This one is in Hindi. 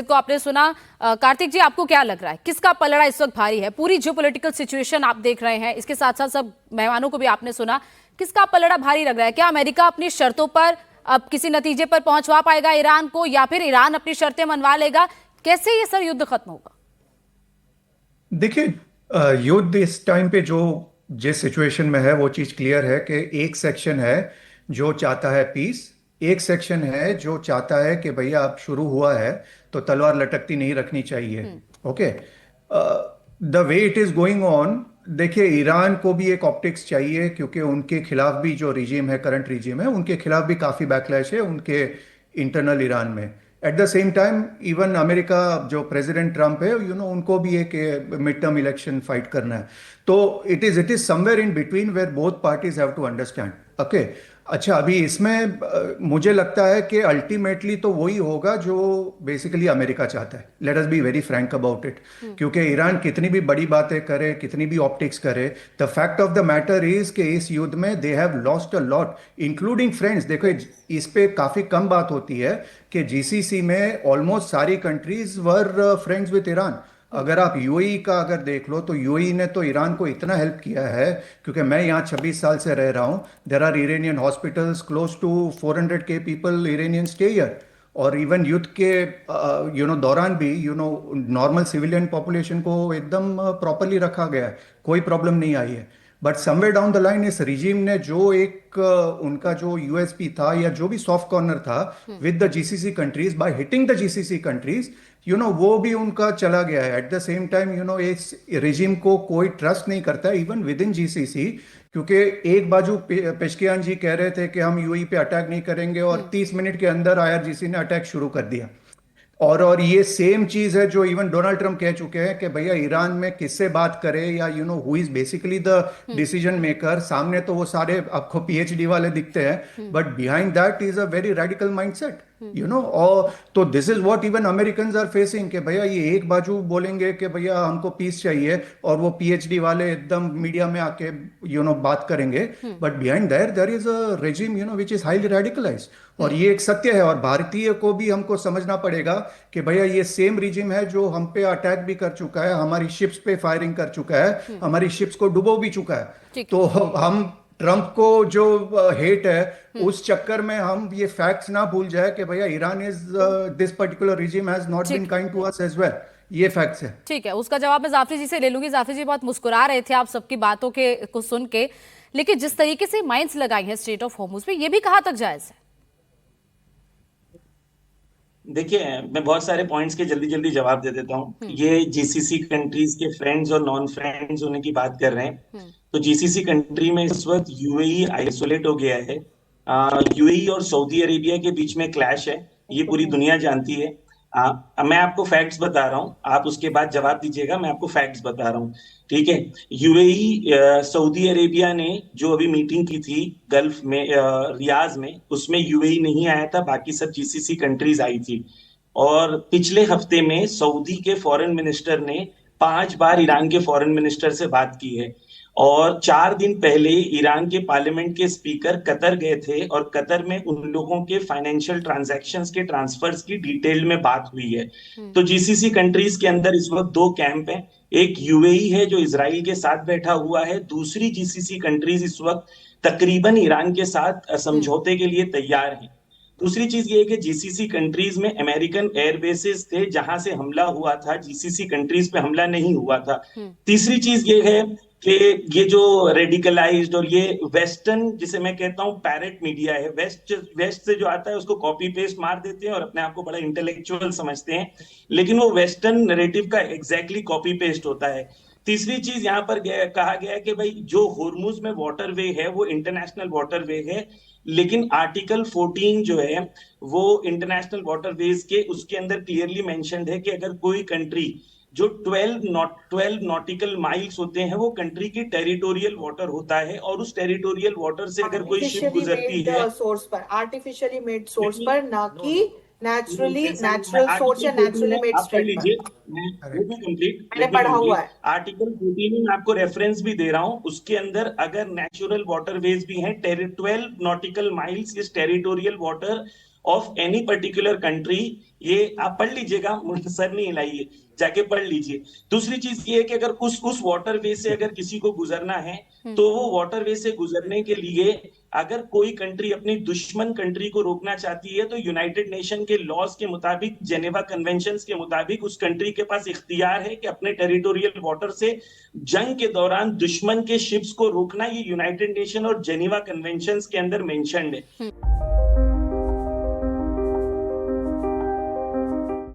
को आपने सुना। कार्तिक जी, आपको क्या लग रहा है, किसका पलड़ा इस वक्त भारी है? पूरी जियोपॉलिटिकल सिचुएशन आप देख रहे हैं, इसके साथ साथ सब मेहमानों को भी आपने सुना, किसका पलड़ा भारी लग रहा है? क्या अमेरिका अपनी शर्तों पर अब किसी नतीजे पर पहुंचवा पाएगा ईरान को, या फिर ईरान अपनी शर्तें मनवा लेगा? कैसे ये सर युद्ध खत्म होगा? देखिए, युद्ध इस टाइम पे जो जिस सिचुएशन में है वो चीज क्लियर है कि एक सेक्शन है जो चाहता है पीस, एक सेक्शन है जो चाहता है कि भैया अब शुरू हुआ है तो तलवार लटकती नहीं रखनी चाहिए। Okay, the way it is going on, देखिए ईरान को भी एक ऑप्टिक्स चाहिए क्योंकि उनके खिलाफ भी जो रिजीम है, करंट रिजीम है, उनके खिलाफ भी काफी बैकलैश है उनके इंटरनल ईरान में। Eight the same time even America, जो प्रेसिडेंट ट्रम्प है, उनको भी एक मिड टर्म इलेक्शन फाइट करना है। तो it is somewhere in between where both parties have to understand. Okay, अच्छा, अभी इसमें मुझे लगता है कि अल्टीमेटली तो वही होगा जो बेसिकली अमेरिका चाहता है। Let us be very Frank about it. क्योंकि ईरान कितनी भी बड़ी बातें करे, कितनी भी ऑप्टिक्स करे, the fact of the matter is कि इस युद्ध में they have lost a lot, including friends. देखो, इस पे काफी कम बात होती है कि जीसीसी में ऑलमोस्ट सारी countries were friends with Iran. अगर आप यूएई का अगर देख लो तो यूएई ने तो ईरान को इतना हेल्प किया है, क्योंकि मैं यहाँ 26 साल से रह रहा हूँ। There are Iranian hospitals, close to 400K people Iranian stay here. और इवन युद्ध के दौरान भी नॉर्मल सिविलियन पॉपुलेशन को एकदम प्रॉपरली रखा गया है, कोई प्रॉब्लम नहीं आई है। But somewhere down the line इस रिजीम ने जो एक उनका जो यूएसपी था या जो भी सॉफ्ट कॉर्नर था with the GCC countries, by hitting the GCC countries, वो भी उनका चला गया है। एट द सेम टाइम इस रिजीम को कोई ट्रस्ट नहीं करता इवन विद इन जीसीसी, क्योंकि एक बाजू पेशकियान जी कह रहे थे कि हम यूएई पे अटैक नहीं करेंगे और 30 मिनट के अंदर आईआरजीसी ने अटैक शुरू कर दिया। और ये सेम चीज है जो इवन डोनाल्ड ट्रम्प कह चुके हैं कि भैया ईरान में किससे बात करे, या who is basically the decision maker. सामने तो वो सारे आपको पीएचडी वाले दिखते हैं, but behind that is a very radical mindset. और तो this is what even American are facing, कि भैया ये एक बाजू बोलेंगे कि भैया हमको पीस चाहिए, और वो पीएचडी वाले एकदम मीडिया में आके बात करेंगे, but behind there is a regime which is highly radicalised. और ये एक सत्य है, और भारतीय को भी हमको समझना पड़ेगा कि भैया ये सेम रिजिम है जो हम पे अटैक भी कर चुका है, हमारी शिप्स पे फायरिंग कर चुका है, हमारी शिप्स को डुबो भी चुका है। तो हम ट्रंप को जो हेट है उस चक्कर में हम ये फैक्ट्स ना भूल जाए कि भैया Iran is this particular regime has not been kind to us as well. ये फैक्ट्स है। ठीक है, उसका जवाब मैं जाफरी जी से ले लूंगी। जाफरी जी बहुत मुस्कुरा रहे थे आप सबकी बातों के को सुन के, लेकिन जिस तरीके से माइंस लगाई हैं स्ट्रेट ऑफ होर्मुज पे, ये भी कहाँ तक जायज है? देखिए, मैं बहुत सारे पॉइंट्स के जल्दी जल्दी जवाब दे देता हूँ। ये जीसीसी कंट्रीज के फ्रेंड्स और नॉन फ्रेंड्स होने की बात कर रहे हैं, तो जीसीसी कंट्री में इस वक्त यूएई आइसोलेट हो गया है। यूएई और सऊदी अरेबिया के बीच में क्लैश है, ये पूरी दुनिया जानती है। मैं आपको फैक्ट्स बता रहा हूँ, आप उसके बाद जवाब दीजिएगा। मैं आपको फैक्ट्स बता रहा हूँ, ठीक है। यूएई सऊदी अरेबिया ने जो अभी मीटिंग की थी गल्फ में, रियाज में, उसमें यूएई नहीं आया था, बाकी सब जीसीसी कंट्रीज आई थी। और पिछले हफ्ते में सऊदी के फॉरेन मिनिस्टर ने 5 बार ईरान के फॉरेन मिनिस्टर से बात की है। और 4 दिन पहले ईरान के पार्लियामेंट के स्पीकर कतर गए थे, और कतर में उन लोगों के फाइनेंशियल ट्रांजैक्शंस के ट्रांसफर्स की डिटेल में बात हुई है। तो जीसीसी कंट्रीज के अंदर इस वक्त 2 कैंप हैं। एक यूएई है जो इसराइल के साथ बैठा हुआ है, दूसरी जीसीसी कंट्रीज इस वक्त तकरीबन ईरान के साथ समझौते के लिए तैयार हैं। दूसरी चीज ये है कि जीसीसी कंट्रीज में अमेरिकन एयरबेसेस थे जहां से हमला हुआ था, जीसीसी कंट्रीज पे हमला नहीं हुआ था। तीसरी चीज ये है कि ये जो रेडिकलाइज्ड और ये वेस्टर्न, जिसे मैं कहता हूँ पैरेट मीडिया है, वेस्ट से जो आता है उसको कॉपी पेस्ट मार देते हैं और अपने आप को बड़ा इंटेलेक्चुअल समझते हैं, लेकिन वो वेस्टर्न नैरेटिव का एग्जैक्टली कॉपी पेस्ट होता है। तीसरी चीज यहाँ पर कहा गया है कि भाई जो होर्मुज में वाटरवे है वो इंटरनेशनल वाटरवे है, लेकिन आर्टिकल 14 जो है वो इंटरनेशनल वाटरवेज के उसके अंदर क्लियरली मेंशन्ड है कि अगर कोई कंट्री जो 12 नॉटिकल माइल्स होते हैं वो कंट्री की टेरिटोरियल वाटर होता है, और उस टेरिटोरियल वाटर से अगर कोई शिप गुजरती है सोर्स पर, आर्टिफिशियली मेड सोर्स पर, ना कि नेचुरल सोर्स या आर्टिकल नेचुरली 14 मेड आप पढ़ स्ट्रेट पर। लीजिए, वो भी कंप्लीट, मैंने पढ़ा हुआ है। आर्टिकल 14 में मैं आपको रेफरेंस भी दे रहा हूं, उसके अंदर अगर नेचुरल वाटरवेज भी हैं 12 nautical miles is territorial water of any particular country, ये आप पढ़ लीजिएगा, सर नहीं हिलाइए, जाके पढ़ लीजिए। दूसरी चीज ये है कि अगर उस वाटरवे से अगर किसी को गुजरना है तो वो वाटरवे से गुजरने के लिए अगर कोई कंट्री अपनी दुश्मन कंट्री को रोकना चाहती है तो यूनाइटेड नेशन के लॉज के मुताबिक, जेनेवा कन्वेंशंस के मुताबिक उस कंट्री के पास इख्तियार है कि अपने टेरिटोरियल वाटर से जंग के दौरान दुश्मन के शिप्स को रोकना। ये यूनाइटेड नेशन और जेनेवा कन्वेंशंस के अंदर मेंशन्ड है।